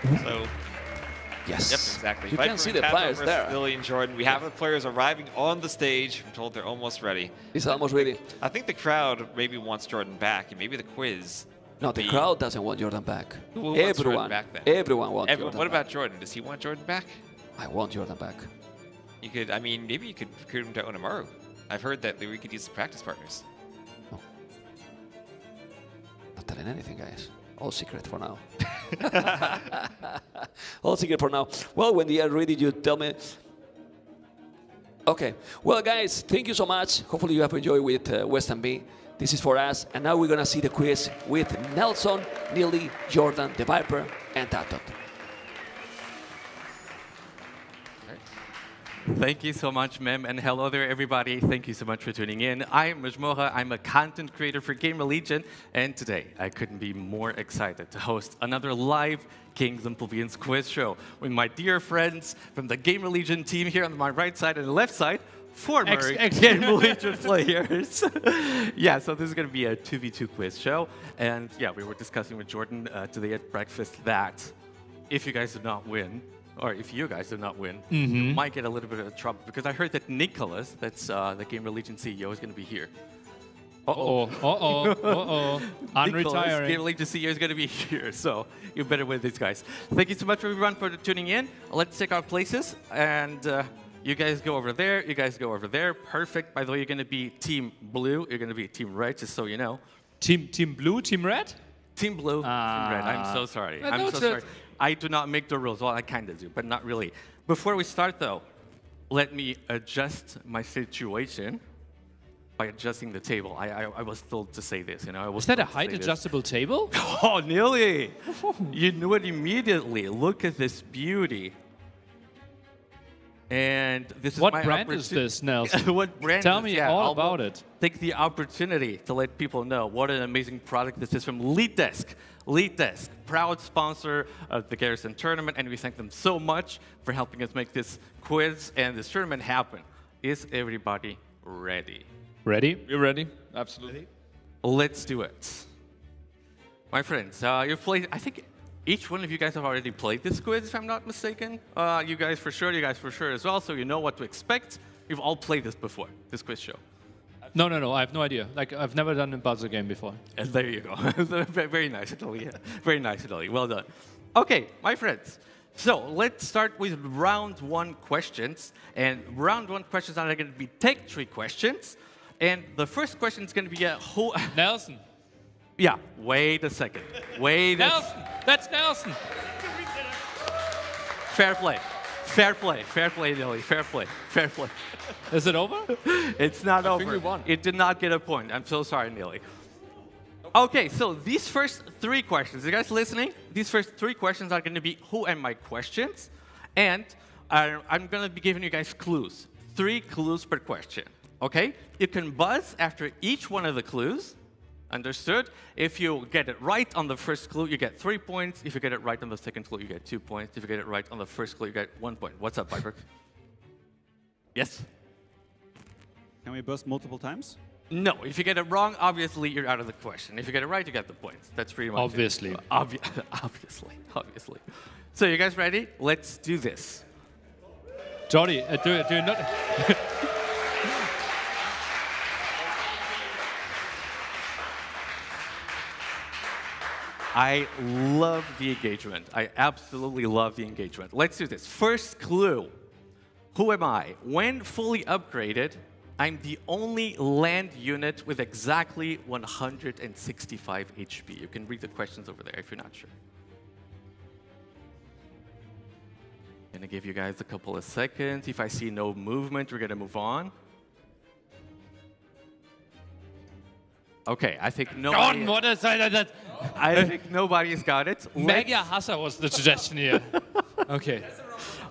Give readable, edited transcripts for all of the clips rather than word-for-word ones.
So, Yes. yep, exactly. You can see the players there. Billy and Jordan. We have the players arriving on the stage. I'm told they're almost ready. It's almost ready. I think the crowd maybe wants Jordan back, and maybe the quiz. No, the crowd doesn't want Jordan back. Who wants Jordan back then? Everyone wants Jordan What about back. Jordan? Does he want Jordan back? I want Jordan back. You could, I mean, maybe you could recruit him to Onimaru. I've heard that we could use practice partners. Oh. Not telling anything, guys. All secret for now. All secret for now. Well, when they are ready, you tell me. Okay. Well, guys, thank you so much. Hopefully you have enjoyed with Western B. This is for us. And now we're going to see the quiz with Nelson, Neely, Jordan, the Viper, and Tatot. Thank you so much, Mem, and hello there, everybody. Thank you so much for tuning in. I'm Masmorra. I'm a content creator for Gamer Legion, and today I couldn't be more excited to host another live Kings and Plebeians quiz show with my dear friends from the Gamer Legion team here on my right side and the left side, former Gamer Legion players. Yeah, so this is going to be a 2v2 quiz show, and yeah, we were discussing with Jordan today at breakfast that if you guys do not win, or if you guys do not win, you might get a little bit of trouble. Because I heard that Nicholas, that's the Gamer Legion CEO, is going to be here. I'm Nicholas, retiring. Gamer Legion CEO is going to be here, so you better win these guys. Thank you so much, everyone, for tuning in. Let's take our places, and you guys go over there, you guys go over there. Perfect. By the way, you're going to be Team Blue. You're going to be Team Red, just so you know. Team Blue, Team Red? Team Blue, Team Red. I'm so sorry. I'm so sorry. I do not make the rules. Well, I kind of do, but not really. Before we start, though, let me adjust my situation by adjusting the table. I was told to say this. You know, Is that a height-adjustable table? Oh, nearly. You knew it immediately. Look at this beauty. And this is What my brand is this, Nelson? What brand? Tell me all about it. Take the opportunity to let people know what an amazing product this is from Lead Desk. Lead Desk, proud sponsor of the Garrison tournament, and we thank them so much for helping us make this quiz and this tournament happen. Is everybody ready? Ready? We're ready. Absolutely. Let's do it. My friends, you've played, I think each one of you guys have already played this quiz, if I'm not mistaken. You guys for sure as well, so you know what to expect. You've all played this before, this quiz show. No, I have no idea. Like, I've never done a buzzer game before. And there you go. Very nice, Italy. Very nice, Italy. Well done. Okay, my friends. So let's start with round one questions. And round one questions are going to be tech tree questions. And the first question is going to be who... Nelson. Yeah, wait a second. Nelson! That's Nelson! Fair play. Fair play, Neely. Fair play. Is it over? It's not over. I think we won. It did not get a point. I'm so sorry, Neely. Okay, so these first three questions, you guys listening? These first three questions are going to be who am I questions, and I'm going to be giving you guys clues. 3 clues per question. Okay? You can buzz after each one of the clues. Understood? If you get it right on the first clue, you get 3 points. If you get it right on the second clue, you get 2 points. If you get it right on the first clue, you get 1 point. What's up, Viper? Yes? Can we buzz multiple times? No. If you get it wrong, obviously, you're out of the question. If you get it right, you get the points. That's pretty much Obviously. it. Obviously. So you guys ready? Let's do this. Jordy, do you not... I love the engagement. I absolutely love the engagement. Let's do this. First clue. Who am I? When fully upgraded, I'm the only land unit with exactly 165 HP. You can read the questions over there if you're not sure. I'm going to give you guys a couple of seconds. If I see no movement, we're going to move on. Okay, I think nobody... John, what is that? I think nobody's got it. Mega Hassa was the suggestion here. Okay.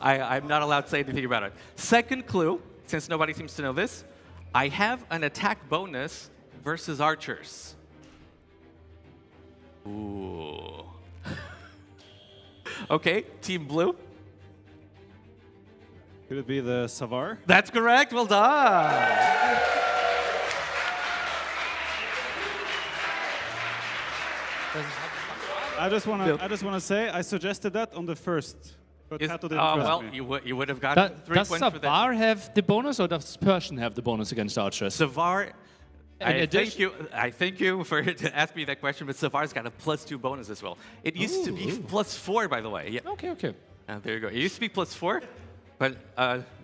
I'm not allowed to say anything about it. Second clue, since nobody seems to know this, I have an attack bonus versus archers. Ooh. Okay, Team Blue. Could it be the Savar? That's correct. Well done. I just wanna say I suggested that on the first, but Kato didn't trust well, me. you would have gotten 3 Does points for that. Savar have the bonus, or does Persian have the bonus against Archers? Savar, I addition- thank you for asking me that question, but Savar's got a +2 bonus as well. It used to be +4, by the way. Yeah. Okay. There you go. It used to be +4, but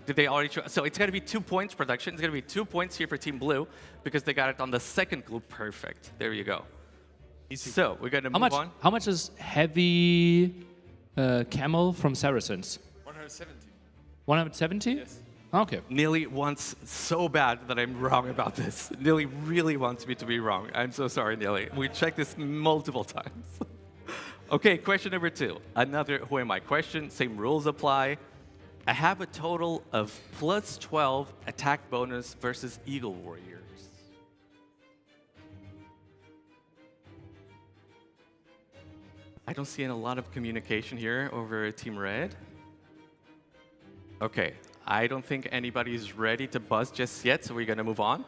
did they already? So it's going to be 2 points production. It's going to be 2 points here for Team Blue because they got it on the second clue. Perfect. There you go. So we're going to move on. How much is heavy camel from Saracens? 170. 170? Yes. Okay. Neely wants so bad that I'm wrong about this. Neely really wants me to be wrong. I'm so sorry, Neely. We checked this multiple times. Okay, question number 2. Another who am I question. Same rules apply. I have a total of +12 attack bonus versus Eagle Warriors. I don't see a lot of communication here over Team Red. Okay, I don't think anybody's ready to buzz just yet, so we're going to move on.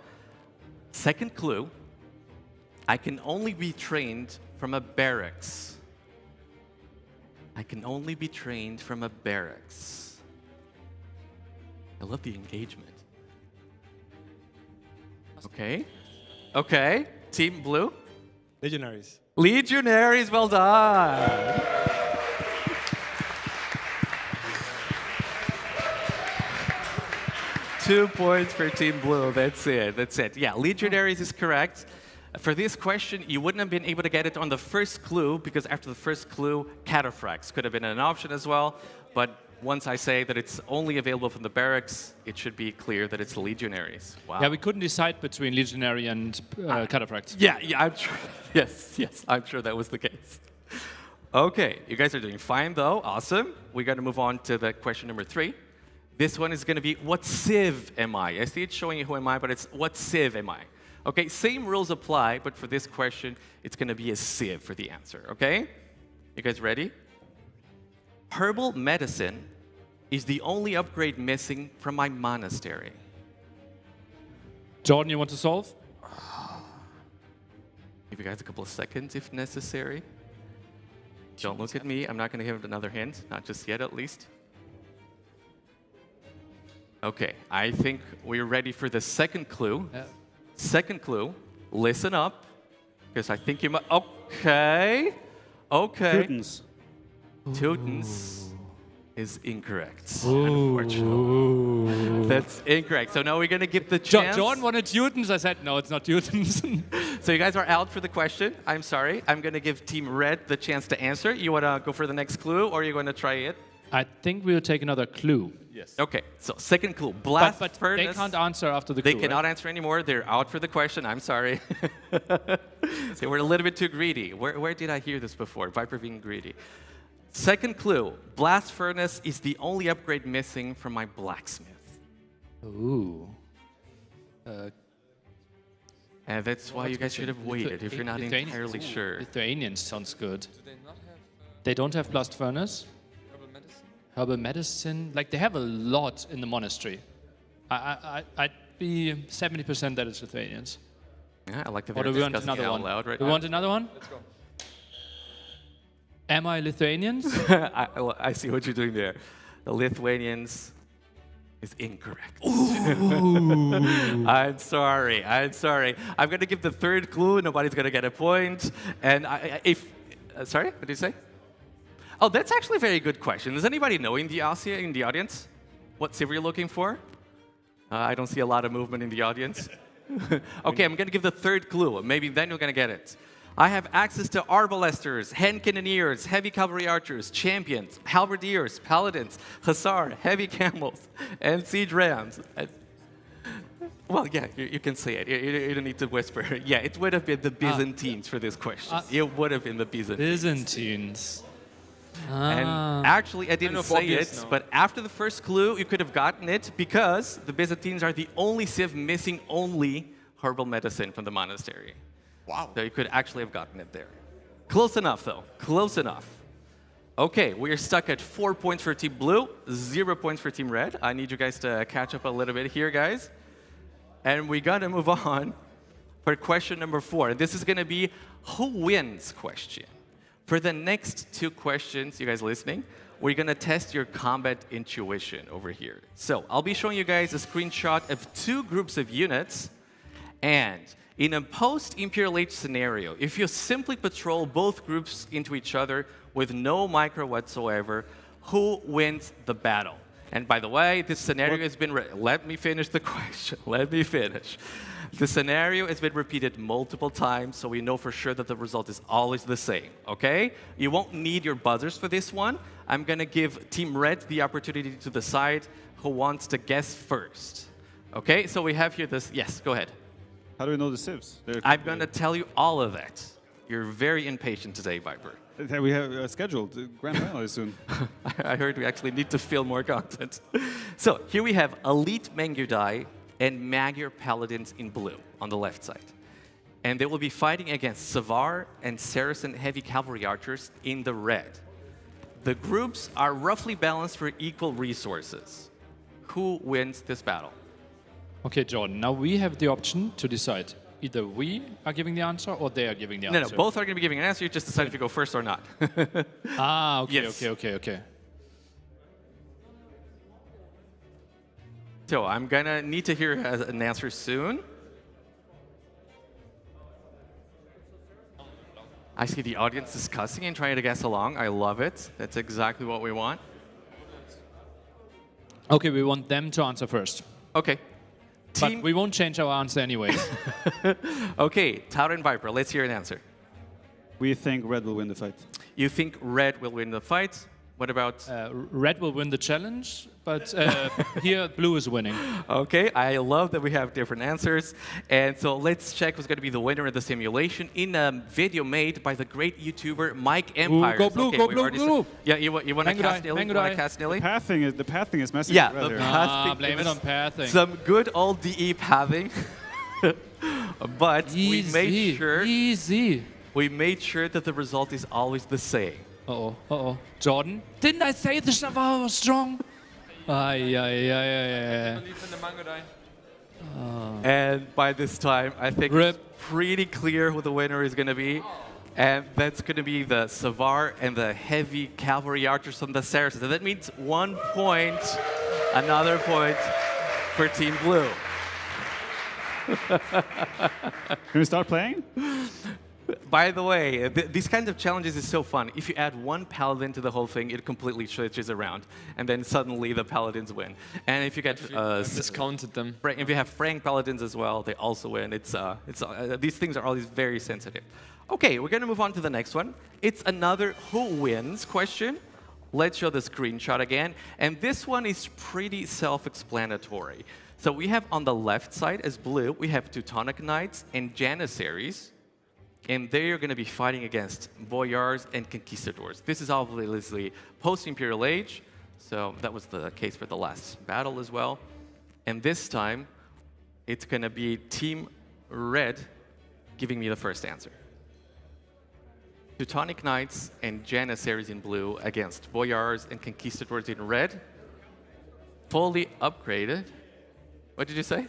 Second clue, I can only be trained from a barracks. I can only be trained from a barracks. I love the engagement. Okay. Okay. Team Blue. Legionaries. Legionaries, well done. Two points for Team Blue. That's it. That's it. Yeah, Legionaries is correct. For this question, you wouldn't have been able to get it on the first clue because after the first clue, cataphracts could have been an option as well. But once I say that it's only available from the barracks, it should be clear that it's the Legionaries. Wow. Yeah, we couldn't decide between Legionary and Cataphracts. Yeah, I'm sure. Yes, I'm sure that was the case. Okay, you guys are doing fine though. Awesome. We got to move on to the question number 3. This one is going to be, what civ am I? I see it's showing you who am I, but it's what civ am I? Okay, same rules apply, but for this question, it's going to be a civ for the answer, okay? You guys ready? Herbal medicine is the only upgrade missing from my monastery. Jordan, you want to solve? Give you guys a couple of seconds if necessary. Don't look at me. I'm not going to give it another hint. Not just yet, at least. Okay, I think we're ready for the second clue. Yeah. Second clue, listen up, because I think you might... Okay. Teutons. Teutons is incorrect, unfortunately. That's incorrect. So now we're going to give the chance... Jordan wanted Teutons. I said, no, it's not Teutons. So you guys are out for the question. I'm sorry. I'm going to give Team Red the chance to answer. You want to go for the next clue, or are you going to try it? I think we'll take another clue. Yes. Okay, so second clue, blast But furnace. they can't answer after the clue, They cannot right? answer anymore. They're out for the question. I'm sorry. So we're a little bit too greedy. Where did I hear this before? Viper being greedy. Second clue, blast furnace is the only upgrade missing from my blacksmith. Ooh. And that's why you guys should have waited if you're not entirely sure. Lithuanians sounds good. Do they not have They don't have blast furnace. herbal medicine? Herbal medicine, like they have a lot in the monastery. I'd be 70% that it's Lithuanians. Yeah, I like that Or they're do we want discussing it another out one? loud right Do we now. want another one? Let's go. Am I Lithuanians? I see what you're doing there. The Lithuanians is incorrect. I'm sorry. I'm going to give the third clue. Nobody's going to get a point. And sorry, what did you say? Oh, that's actually a very good question. Does anybody know in the audience what civ you're looking for? I don't see a lot of movement in the audience. Okay, I'm going to give the third clue. Maybe then you're going to get it. I have access to arbalesters, hand cannoneers, heavy cavalry archers, champions, halberdiers, paladins, hussar, heavy camels, and siege rams. Well, yeah, you can say it. You don't need to whisper. Yeah, it would have been the Byzantines for this question. It would have been the Byzantines. Byzantines. And actually, I didn't say it, but after the first clue, you could have gotten it because the Byzantines are the only civ missing only herbal medicine from the monastery. Wow. So you could actually have gotten it there. Close enough, though. Close enough. Okay, we are stuck at 4 points for Team Blue, 0 points for Team Red. I need you guys to catch up a little bit here, guys. And we got to move on for question number 4. This is going to be who wins question. For the next 2 questions, you guys listening, we're going to test your combat intuition over here. So I'll be showing you guys a screenshot of 2 groups of units. And in a post-Imperial Age scenario, if you simply patrol both groups into each other with no micro whatsoever, who wins the battle? And by the way, this scenario has been... Let me finish the question. Let me finish. The scenario has been repeated multiple times, so we know for sure that the result is always the same, okay? You won't need your buzzers for this one. I'm going to give Team Red the opportunity to decide who wants to guess first. Okay, so we have here this... Yes, go ahead. How do we know the civs? I'm going to tell you all of that. You're very impatient today, Viper. We have scheduled grand final soon. I heard we actually need to fill more content. So here we have Elite Mangudai and Magyar Paladins in blue on the left side. And they will be fighting against Savar and Saracen Heavy Cavalry Archers in the red. The groups are roughly balanced for equal resources. Who wins this battle? Okay, Jordan, now we have the option to decide. Either we are giving the answer or they are giving the answer. No, both are going to be giving an answer. You just decide if you go first or not. Ah, okay, Yes. okay. So I'm going to need to hear an answer soon. I see the audience discussing and trying to guess along. I love it. That's exactly what we want. Okay, we want them to answer first. Okay. But we won't change our answer anyways. Okay, Tauren and Viper, let's hear an answer. We think Red will win the fight. You think Red will win the fight? What about... Red will win the challenge, but here Blue is winning. Okay, I love that we have different answers. And so let's check who's going to be the winner of the simulation in a video made by the great YouTuber Mike Empires. Go Blue, okay, go Blue, Blue. Yeah, you want to cast Nilly? You want to cast Nilly? The pathing is messing Yeah, with Red the here. pathing. Blame it on pathing. Some good old DE pathing. But we made sure... Easy. We made sure that the result is always the same. Uh-oh. Jordan, didn't I say the Savar was strong? Ay. And by this time, I think it's pretty clear who the winner is going to be. And that's going to be the Savar and the Heavy Cavalry Archers from the Saracens. And that means 1 point, another point for Team Blue. Can we start playing? By the way, these kinds of challenges is so fun. If you add 1 paladin to the whole thing, it completely switches around, and then suddenly the paladins win. And if you get discounted them. if you have Frank paladins as well, they also win. These things are always very sensitive. Okay, we're going to move on to the next one. It's another who wins question. Let's show the screenshot again. And this one is pretty self-explanatory. So we have on the left side as blue, we have Teutonic Knights and Janissaries. And they are going to be fighting against boyars and conquistadors. This is obviously post-Imperial Age, so that was the case for the last battle as well. And this time, it's going to be Team Red giving me the first answer. Teutonic Knights and Janissaries in blue against boyars and conquistadors in red. Fully upgraded. What did you say?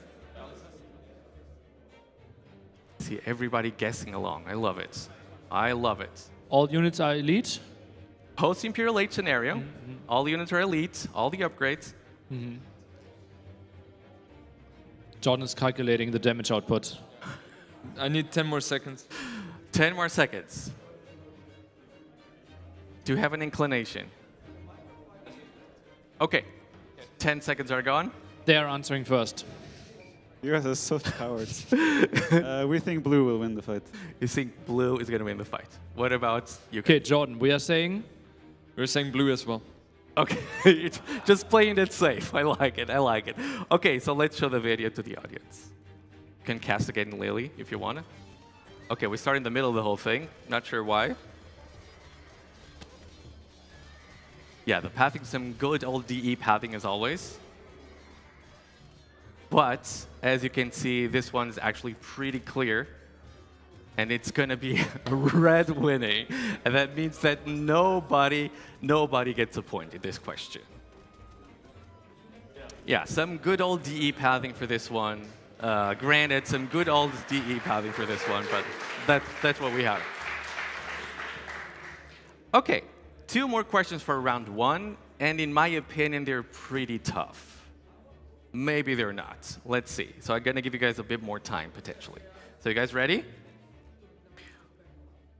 See everybody guessing along. I love it. I love it. All units are elite? Post-Imperial Age scenario. All units are elite. All the upgrades. Jordan is calculating the damage output. I need 10 more seconds. 10 more seconds. Do you have an inclination? Okay. 10 seconds are gone. They are answering first. You guys are such cowards. We think Blue will win the fight. You think Blue is going to win the fight. What about you? Okay, Jordan, we are saying... We're saying Blue as well. Okay, just playing it safe. I like it. I like it. Okay, so let's show the video to the audience. You can cast again Lily if you want to. Okay, we start in the middle of the whole thing. Not sure why. Yeah, the pathing, some good old DE pathing as always. But, as you can see, this one's actually pretty clear. And it's going to be red winning. And that means that nobody gets a point in this question. Yeah, some good old DE pathing for this one. Granted, some good old DE pathing for this one, but that's what we have. Okay, 2 more questions for round 1, and in my opinion, they're pretty tough. Maybe they're not. Let's see. So I'm going to give you guys a bit more time, potentially. So you guys ready?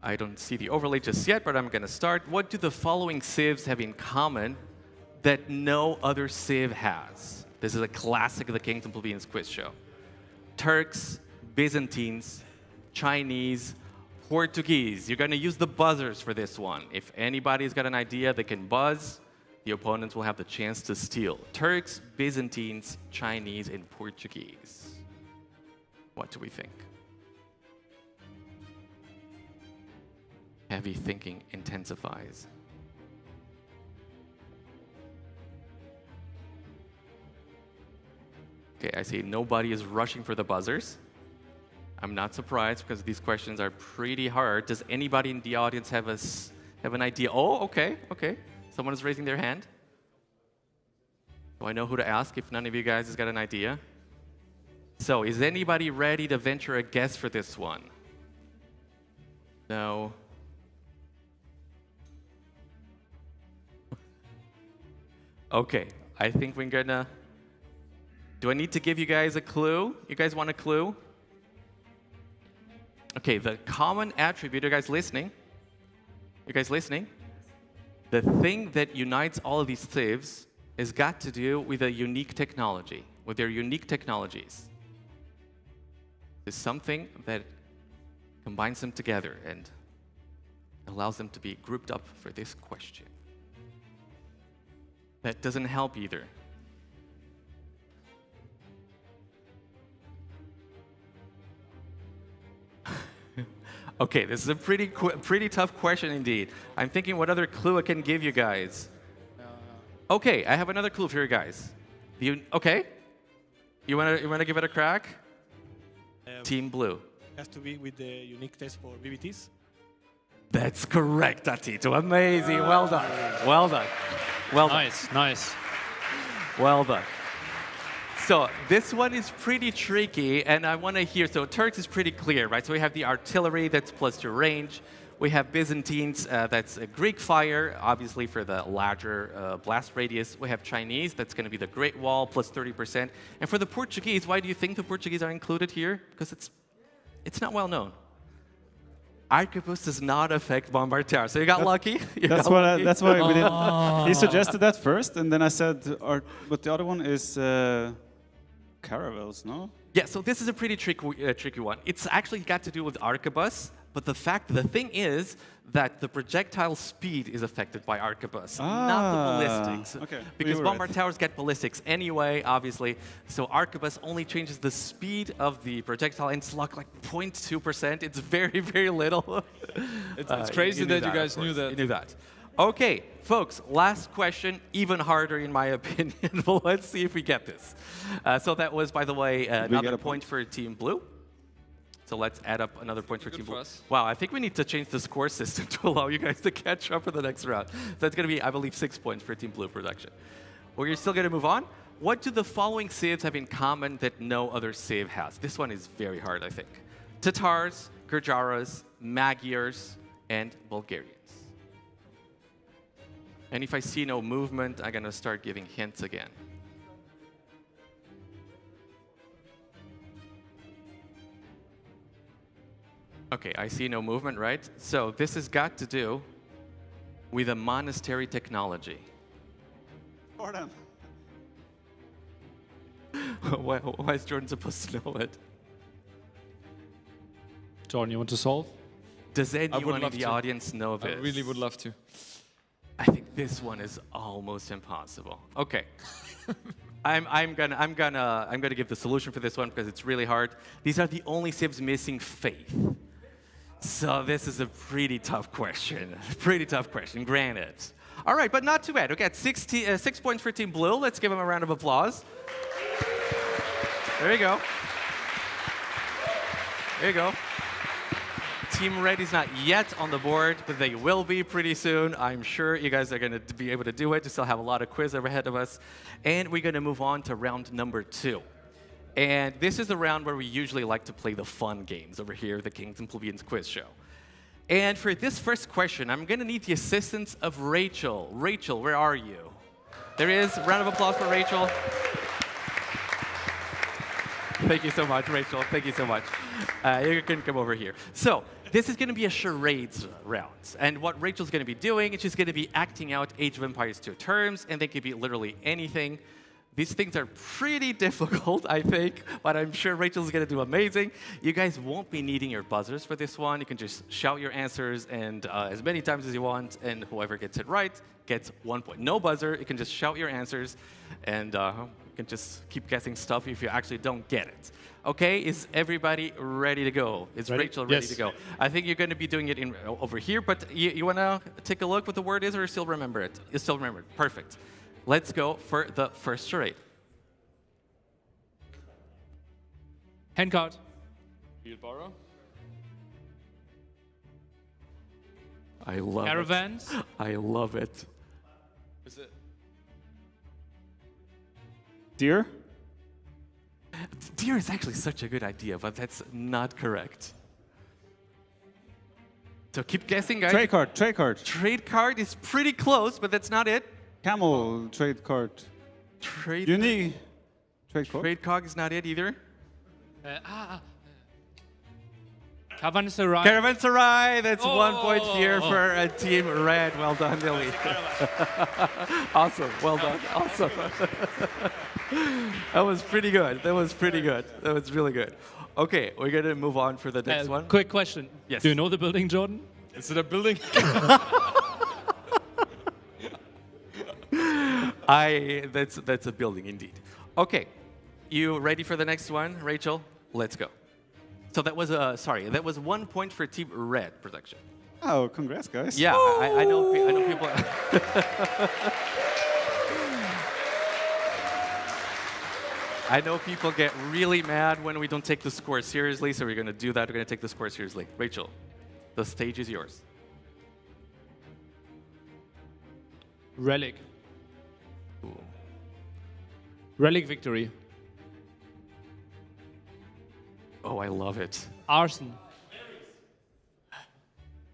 I don't see the overlay just yet, but I'm going to start. What do the following civs have in common that no other civ has? This is a classic of the Kings and Plebeians quiz show. Turks, Byzantines, Chinese, Portuguese. You're going to use the buzzers for this one. If anybody's got an idea, they can buzz. The opponents will have the chance to steal. Turks, Byzantines, Chinese, and Portuguese. What do we think? Heavy thinking intensifies. Okay, I see nobody is rushing for the buzzers. I'm not surprised because these questions are pretty hard. Does anybody in the audience have an idea? Oh, okay. Someone is raising their hand. Do I know who to ask if none of you guys has got an idea? So, is anybody ready to venture a guess for this one? No. Okay, I think we're gonna... Do I need to give you guys a clue? You guys want a clue? Okay, the common attribute, you guys listening? You guys listening? The thing that unites all of these civs has got to do with a unique technology, with their unique technologies. There's something that combines them together and allows them to be grouped up for this question. That doesn't help either. Okay, this is a pretty tough question indeed. I'm thinking what other clue I can give you guys. Okay, I have another clue for you guys. Okay? You wanna give it a crack? Team Blue. Has to be with the unique test for BBTs. That's correct, Atito. Amazing. Well done. Well done. Well done. Nice. Well done. So this one is pretty tricky, and I want to hear. So Turks is pretty clear, right? So we have the artillery that's +2 range. We have Byzantines, that's a Greek fire, obviously for the larger blast radius. We have Chinese, that's going to be the Great Wall, +30%. And for the Portuguese, why do you think the Portuguese are included here? Because it's not well known. Arquebus does not affect Bombard Tower, so you got lucky. That's why we did. He suggested that first, and then I said, but the other one is caravels, no? Yeah, so this is a pretty tricky one. It's actually got to do with arquebus, but the thing is that the projectile speed is affected by arquebus, not the ballistics. Okay, because bombard towers get ballistics anyway, obviously. So arquebus only changes the speed of the projectile, and it's like 0.2%. It's very, very little. It's crazy that you guys knew that. You knew that. Okay, folks, last question, even harder in my opinion, but let's see if we get this. So that was, by the way, another point for Team Blue. So let's add up another point for Team Blue. Wow, I think we need to change the score system to allow you guys to catch up for the next round. So that's going to be, I believe, 6 points for Team Blue production. We're still going to move on. What do the following civs have in common that no other civ has? This one is very hard, I think. Tatars, Gurjaras, Magyars, and Bulgarians. And if I see no movement, I'm going to start giving hints again. Okay, I see no movement, right? So this has got to do with a monastery technology. Jordan. Why is Jordan supposed to know it? Jordan, you want to solve? Does anyone in the audience know this? I really would love to. I think this one is almost impossible. Okay. I'm gonna give the solution for this one because it's really hard. These are the only civs missing faith. So this is a pretty tough question. Pretty tough question, granted. All right, but not too bad. Okay, 6 points for Team Blue. Let's give them a round of applause. There you go. There you go. Team Red is not yet on the board, but they will be pretty soon. I'm sure you guys are going to be able to do it. We still have a lot of quiz ahead of us. And we're going to move on to round number 2. And this is the round where we usually like to play the fun games over here, the Kings and Plebeians quiz show. And for this first question, I'm going to need the assistance of Rachel. Rachel, where are you? There is. Round of applause for Rachel. Thank you so much, Rachel. Thank you so much. You can come over here. So this is going to be a charades round. And what Rachel's going to be doing is she's going to be acting out Age of Empires 2 terms, and they could be literally anything. These things are pretty difficult, I think, but I'm sure Rachel's going to do amazing. You guys won't be needing your buzzers for this one. You can just shout your answers and as many times as you want, and whoever gets it right gets 1 point. No buzzer. You can just shout your answers, and you can just keep guessing stuff if you actually don't get it. Okay, is everybody ready to go? Is Rachel ready to go? I think you're going to be doing it over here, but you want to take a look what the word is, or you still remember it? You still remember it. Perfect. Let's go for the first charade. Hand card. Wheelbarrow. I love Caravans. it. I love it. Is it? Deer? Deer is actually such a good idea, but that's not correct. So keep guessing, guys. Trade card, trade card. Trade card is pretty close, but that's not it. Camel trade card. Trade Unique trade card. Trade cog is not it either. Caravanserai. Caravanserai, that's 1 point here for Team Red. Well done, Lily. Awesome, well done, awesome. That was pretty good, that was pretty good. That was really good. Okay, we're going to move on for the next one. Quick question. Yes. Do you know the building, Jordan? Is it a building? That's a building indeed. Okay, you ready for the next one, Rachel? Let's go. So that was that was 1 point for Team Red production. Oh, congrats, guys. Yeah, I know people. I know people get really mad when we don't take the score seriously, so we're going to do that. We're going to take the score seriously. Rachel, the stage is yours. Relic. Ooh. Relic victory. Oh, I love it. Arson.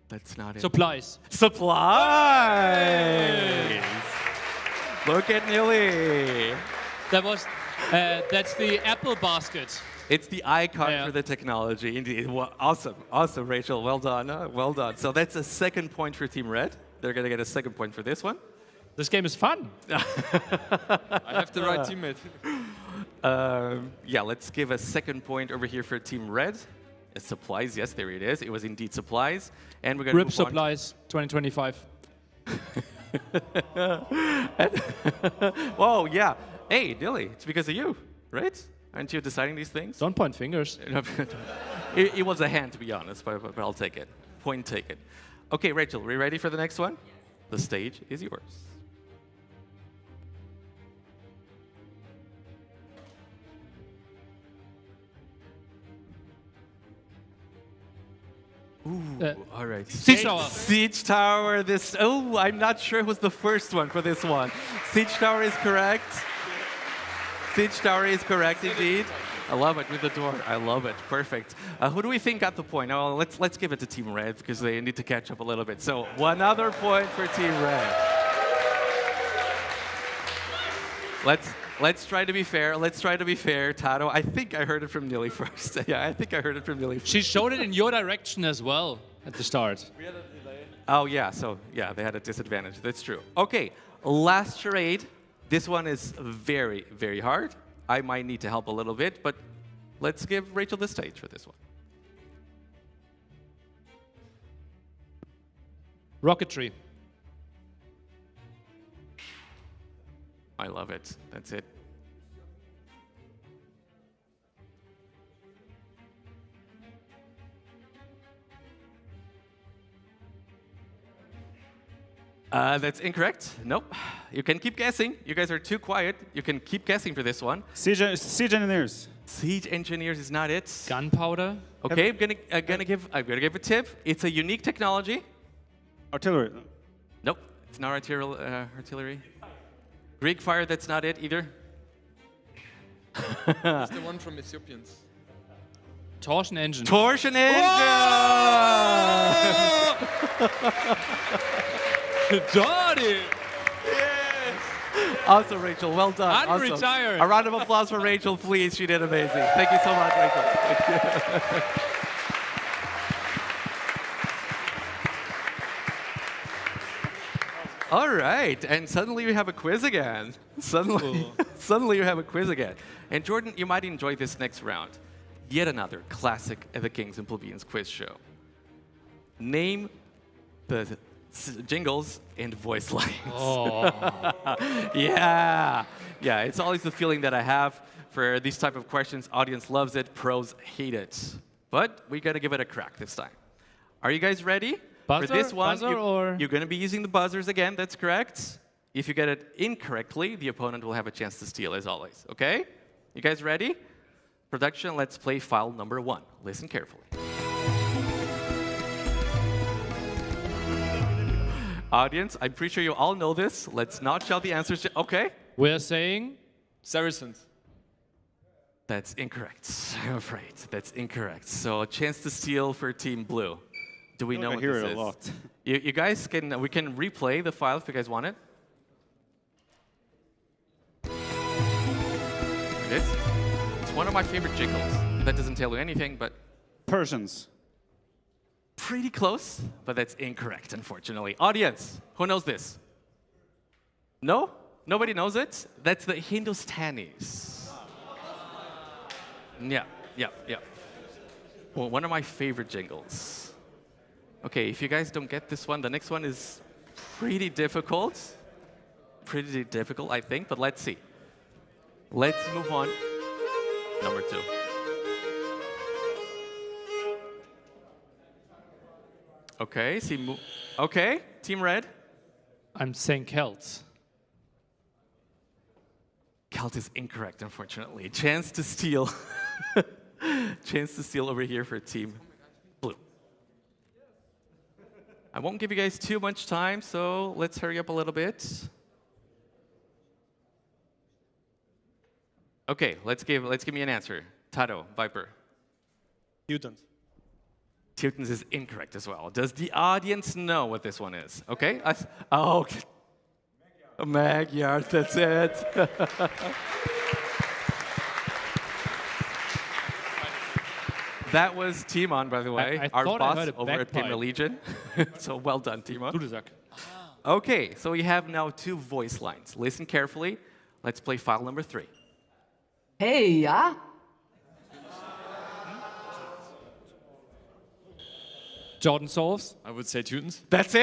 That's not it. Supplies. Supplies! Look at Nilly. That's the apple basket. It's the icon for the technology, indeed. Well, awesome, awesome, Rachel. Well done, well done. So that's a 2nd point for Team Red. They're going to get a 2nd point for this one. This game is fun. I have the right teammate. Yeah, let's give a 2nd point over here for Team Red. Supplies, yes, there it is. It was indeed supplies. And we're going to RIP Supplies 2025. Whoa, yeah. Hey, Dilly, it's because of you, right? Aren't you deciding these things? Don't point fingers. It was a hand, to be honest, but I'll take it. Point taken. Okay, Rachel, are we ready for the next one? The stage is yours. Ooh, all right. Siege Tower. Siege Tower. I'm not sure who's the first one for this one. Siege Tower is correct. Siege Tower is correct indeed. I love it with the door. I love it. Perfect. Who do we think got the point? Oh, let's give it to Team Red because they need to catch up a little bit. So 1 other point for Team Red. Let's try to be fair. Let's try to be fair. Tato, I think I heard it from Nilly first. Yeah, I think I heard it from Nilly first. She showed it in your direction as well at the start. We had a delay. Oh, yeah. So, yeah, they had a disadvantage. That's true. Okay, last charade. This one is very, very hard. I might need to help a little bit, but let's give Rachel the stage for this one. Rocketry. I love it. That's it. That's incorrect. Nope. You can keep guessing. You guys are too quiet. You can keep guessing for this one. Siege engineers. Siege engineers is not it. Gunpowder. Okay, I'm gonna give a tip. It's a unique technology. Artillery. Nope, it's not artillery. Greek fire. That's not it either. It's the one from Ethiopians. Torsion engine. Torsion engine! Daddy! Awesome, Rachel. Well done. I'm Awesome. retired. A round of applause for Rachel, please. She did amazing. Thank you so much, Rachel. Thank you. All right, and suddenly we have a quiz again. Suddenly you have a quiz again. And Jordan, you might enjoy this next round. Yet another classic at the Kings and Plebeians quiz show. Name the jingles and voice lines. Oh. Yeah, it's always the feeling that I have for these type of questions. Audience loves it, pros hate it. But we gotta give it a crack this time. Are you guys ready? Buzzer? For this one, Buzzer you're gonna be using the buzzers again, that's correct. If you get it incorrectly, the opponent will have a chance to steal as always, okay? You guys ready? Production, let's play file number 1. Listen carefully. Audience, I'm pretty sure you all know this. Let's not shout the answers. Okay. We're saying Saracens. That's incorrect. I'm afraid. That's incorrect. So a chance to steal for Team Blue. Do we know what I hear this it is? a lot. You guys can, we can replay the file if you guys want it. There it is. It's one of my favorite jingles. That doesn't tell you anything, but Persians. pretty close, but that's incorrect, unfortunately. Audience, who knows this? No? Nobody knows it? That's the Hindustanis. Yeah. Well, one of my favorite jingles. Okay, if you guys don't get this one, the next one is pretty difficult. Pretty difficult, I think, but let's see. Let's move on. Number 2. Okay, okay, Team Red. I'm saying Celts. Celt is incorrect, unfortunately. Chance to steal. Chance to steal over here for Team Blue. I won't give you guys too much time, so let's hurry up a little bit. Okay, let's give me an answer. Tado, Viper. Teutons. Teutons is incorrect as well. Does the audience know what this one is? Okay. Oh, okay. Magyar, that's it. That was Timon, by the way, I our thought I boss heard a over at Team bagpipe. Legion. So well done, Timon. Dudelsack. Okay, so we have now 2 voice lines. Listen carefully. Let's play file number 3. Hey, yeah? Jordan solves. I would say Teutons. That's it!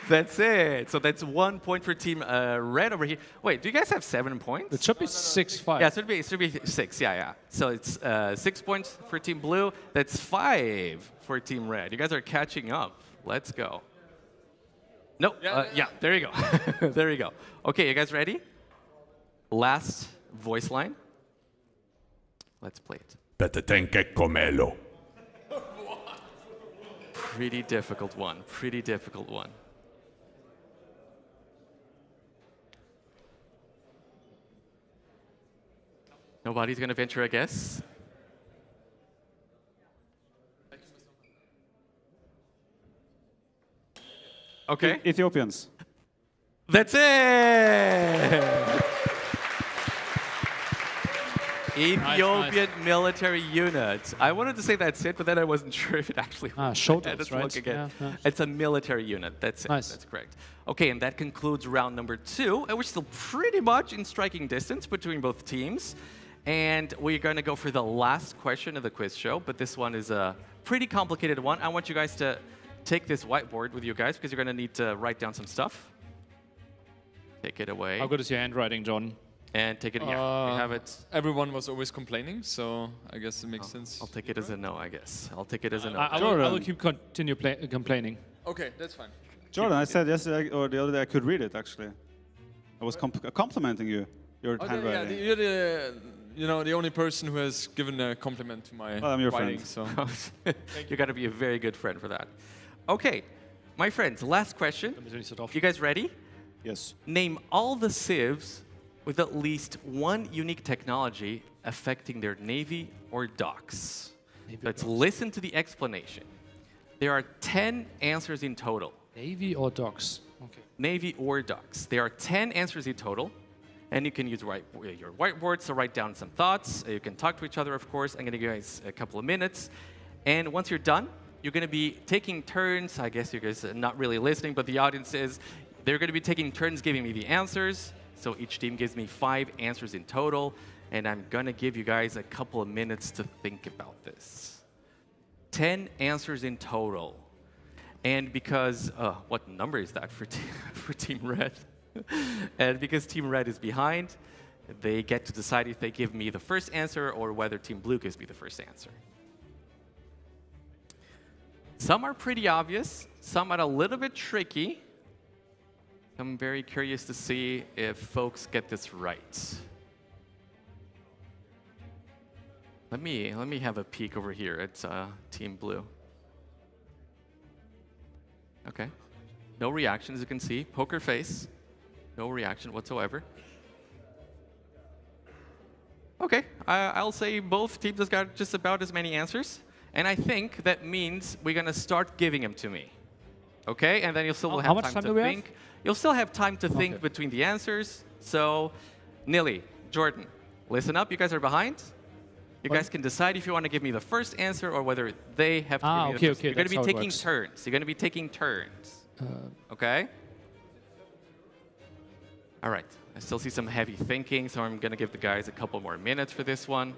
That's it. So that's 1 point for Team Red over here. Wait, do you guys have 7 points? It should be 6-5. Yeah, it should be 6. Yeah. So it's 6 points for Team Blue. That's 5 for Team Red. You guys are catching up. Let's go. No. Yeah. There you go. There you go. Okay, you guys ready? Last voice line. Let's play it. Pero ten que comerlo. Pretty difficult one. Pretty difficult one. Nobody's gonna venture a guess. Okay. Ethiopians. That's it! Ethiopian military unit. I wanted to say that's it, but then I wasn't sure if it actually was. Shotos, I had to right? look again. Yeah. It's a military unit. That's it. Nice. That's correct. Okay, and that concludes round number 2. And we're still pretty much in striking distance between both teams. And we're going to go for the last question of the quiz show, but this one is a pretty complicated one. I want you guys to take this whiteboard with you guys because you're going to need to write down some stuff. Take it away. How good is your handwriting, John? And take it here. We have it. Everyone was always complaining, so I guess it makes sense. I'll take it as a no, I guess. I'll take it as a no. I will continue complaining. Okay, that's fine. Jordan, I said yesterday or the other day I could read it actually. I was complimenting you, your Okay, handwriting. yeah, you're the only person who has given a compliment to my Well, I'm your writing. friend. So You got to be a very good friend for that. Okay, my friends, last question. You guys ready? Yes. Name all the civs with at least one unique technology affecting their navy or docks. Let's listen to the explanation. There are 10 answers in total. Navy or docks? Okay. Navy or docks. There are 10 answers in total. And you can use your whiteboards to write down some thoughts. You can talk to each other, of course. I'm going to give you guys a couple of minutes. And once you're done, you're going to be taking turns. I guess you guys are not really listening, but the audience is. They're going to be taking turns giving me the answers. So each team gives me 5 answers in total. And I'm going to give you guys a couple of minutes to think about this. 10 answers in total. And because, what number is that for Team Red? And because Team Red is behind, they get to decide if they give me the first answer or whether Team Blue gives me the first answer. Some are pretty obvious, some are a little bit tricky. I'm very curious to see if folks get this right. Let me have a peek over here at Team Blue. Okay. No reaction, as you can see. Poker face. No reaction whatsoever. Okay, I'll say both teams have got just about as many answers. And I think that means we're going to start giving them to me. Okay, and then you'll still have time to think. You'll still have time to think between the answers. So, Nilly, Jordan, listen up. You guys are behind. You guys can decide if you want to give me the first answer or whether they have to give me the first. You're going to be taking turns. You're going to be taking turns. Okay? All right. I still see some heavy thinking, so I'm going to give the guys a couple more minutes for this one.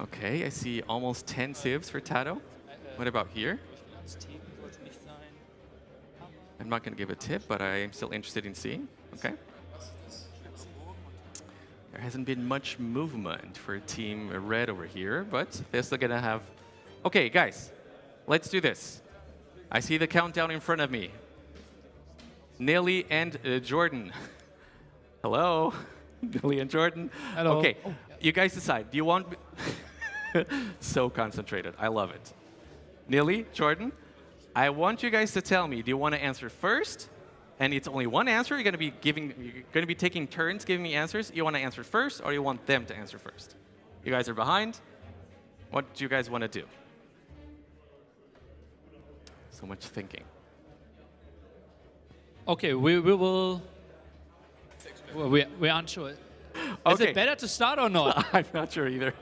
Okay, I see almost 10 civs for Tato. What about here? I'm not going to give a tip, but I am still interested in seeing. Okay. There hasn't been much movement for Team Red over here, but they're still going to have... Okay, guys, let's do this. I see the countdown in front of me. Nilly and Jordan. Hello? Nilly and Jordan. Hello. Okay, you guys decide. Do you want... So concentrated. I love it. Nilly, Jordan, I want you guys to tell me, do you want to answer first? And it's only one answer. You're going to be taking turns giving me answers. You want to answer first, or you want them to answer first? You guys are behind. What do you guys want to do? So much thinking. Okay, we will. We aren't sure. Is it better to start or not? I'm not sure either.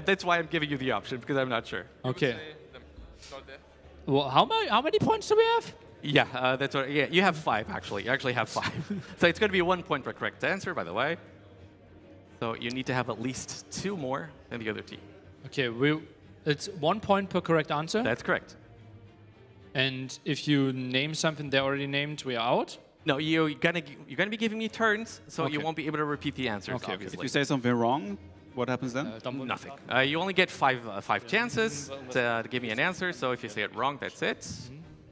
That's why I'm giving you the option, because I'm not sure. Okay. Well, how many points do we have? Yeah, that's what. Yeah, you have 5 actually. You actually have 5. So it's going to be 1 point per correct answer, by the way. So you need to have at least 2 more than the other team. Okay, it's 1 point per correct answer. That's correct. And if you name something they already named, we are out. No, you're gonna be giving me turns, so you won't be able to repeat the answers. Obviously. If you say something wrong, what happens then? Nothing. You only get 5 chances to give me an answer. So if you say it wrong, that's it,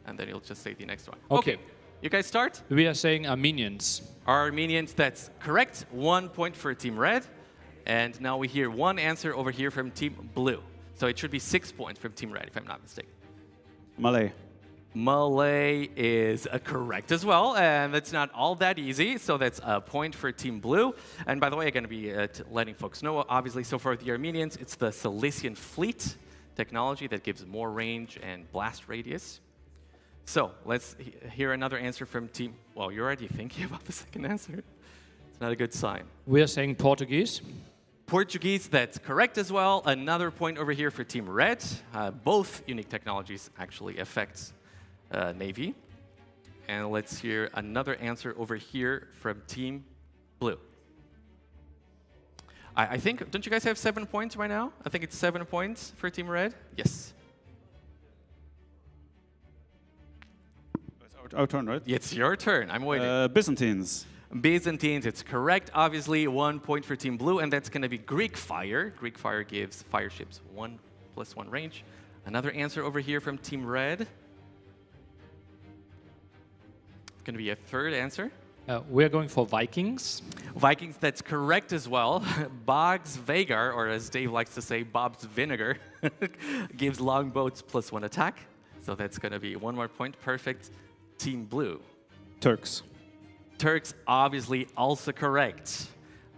and then you'll just say the next one. Okay. You guys start. We are saying Armenians. Armenians. That's correct. 1 point for Team Red, and now we hear 1 answer over here from Team Blue. So it should be 6 points from Team Red, if I'm not mistaken. Malay. Malay is correct as well, and it's not all that easy, so that's a point for Team Blue. And by the way, I'm going to be letting folks know, obviously, so for the Armenians, it's the Cilician Fleet technology that gives more range and blast radius. So let's hear another answer from Team... Well, you're already thinking about the second answer. It's not a good sign. We are saying Portuguese. Portuguese, that's correct as well. Another point over here for Team Red. Both unique technologies actually affect Navy. And let's hear another answer over here from Team Blue. I think, don't you guys have 7 points right now? I think it's 7 points for Team Red. Yes. It's our turn, right? It's your turn. I'm waiting. Byzantines. Byzantines, it's correct. Obviously, 1 point for Team Blue, and that's going to be Greek fire. Greek fire gives fire ships 1+1 range. Another answer over here from Team Red. Going to be a third answer. We're going for Vikings. Vikings, that's correct as well. Bog's Vagar, or as Dave likes to say, Bob's Vinegar, gives longboats +1 attack. So that's going to be 1 more point. Perfect. Team Blue. Turks. Turks, obviously also correct.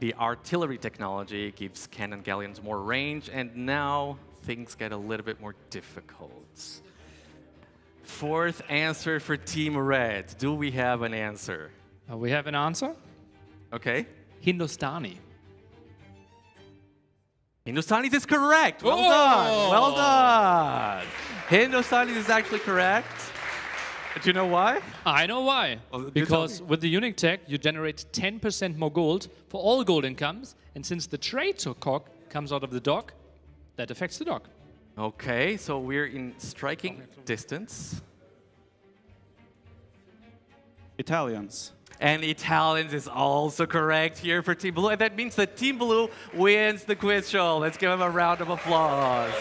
The artillery technology gives cannon galleons more range, and now things get a little bit more difficult. Fourth answer for Team Red. Do we have an answer? We have an answer. Okay. Hindustani. Hindustani is correct. Well done. Well done. Hindustani is actually correct. Do you know why? I know why. Well, Because with the unique tech, you generate 10% more gold for all gold incomes. And since the trade cock comes out of the dock, that affects the dock. Okay, so we're in striking distance. Italians. And Italians is also correct here for Team Blue. And that means that Team Blue wins the quiz show. Let's give them a round of applause.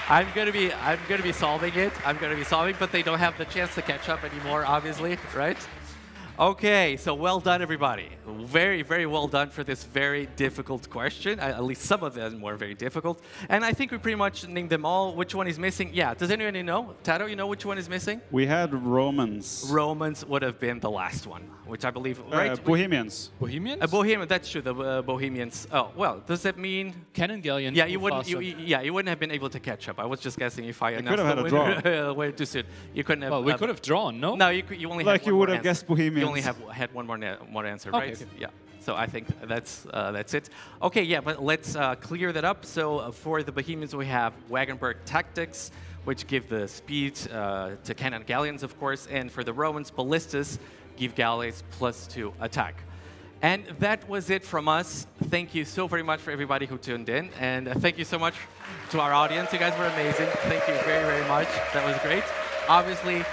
I'm gonna be solving it. I'm gonna be solving, but they don't have the chance to catch up anymore, obviously, right? Okay, so well done, everybody. Very, very well done for this very difficult question. At least some of them were very difficult. And I think we pretty much named them all. Which one is missing? Yeah, does anyone know? Tado, you know which one is missing? We had Romans. Romans would have been the last one, which I believe, right? Bohemians. Bohemians? Bohemian, that's true, the Bohemians. Oh, well, does that mean... Cannon galleon. Yeah, you wouldn't have been able to catch up. I was just guessing if I announced could have had a draw. Way too soon. You couldn't have... Well, we could have drawn, no? No, you only Like had you one would more have guessed Bohemians. You only had one more answer, Okay, right? okay. Yeah. So I think that's it. Okay, yeah, but let's clear that up. So for the Bohemians, we have Wagenburg Tactics, which give the speed to cannon galleons, of course, and for the Romans, ballistas give galleys +2 attack. And that was it from us. Thank you so very much for everybody who tuned in, and thank you so much to our audience. You guys were amazing. Thank you very, very much. That was great. Obviously,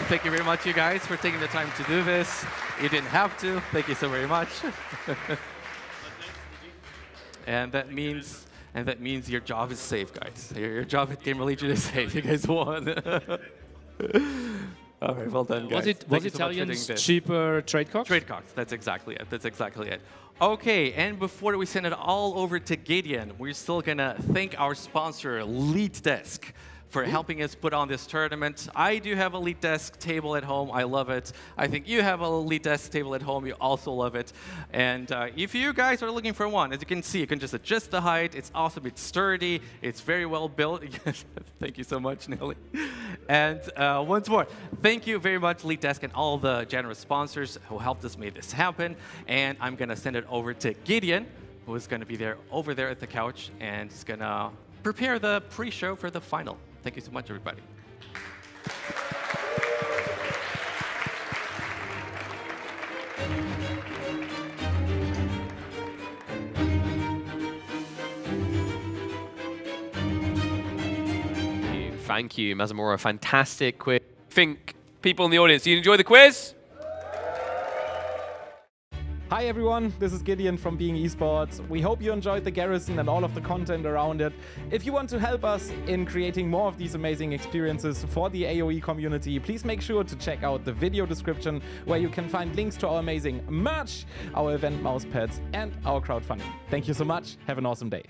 thank you very much, you guys, for taking the time to do this. You didn't have to. Thank you so very much. And that means your job is safe, guys. Your job at Gamer Legion is safe. You guys won. All right, well done, guys. Was Italians cheaper trade cocks? Trade cocks. That's exactly it. That's exactly it. Okay, and before we send it all over to Gideon, we're still gonna thank our sponsor, Lead Desk, for helping us put on this tournament. I do have a Lead Desk table at home. I love it. I think you have a Lead Desk table at home. You also love it. And if you guys are looking for one, as you can see, you can just adjust the height. It's awesome. It's sturdy. It's very well built. Thank you so much, Nelly. And once more, thank you very much, Lead Desk, and all the generous sponsors who helped us make this happen. And I'm going to send it over to Gideon, who is going to be there over there at the couch, and is going to prepare the pre-show for the final. Thank you so much, everybody. Thank you, Masmorra. Fantastic quiz. Think, people in the audience, do you enjoy the quiz? Hi everyone, this is Gideon from Being Esports. We hope you enjoyed the Garrison and all of the content around it. If you want to help us in creating more of these amazing experiences for the AoE community, please make sure to check out the video description where you can find links to our amazing merch, our event mouse pads, and our crowdfunding. Thank you so much. Have an awesome day.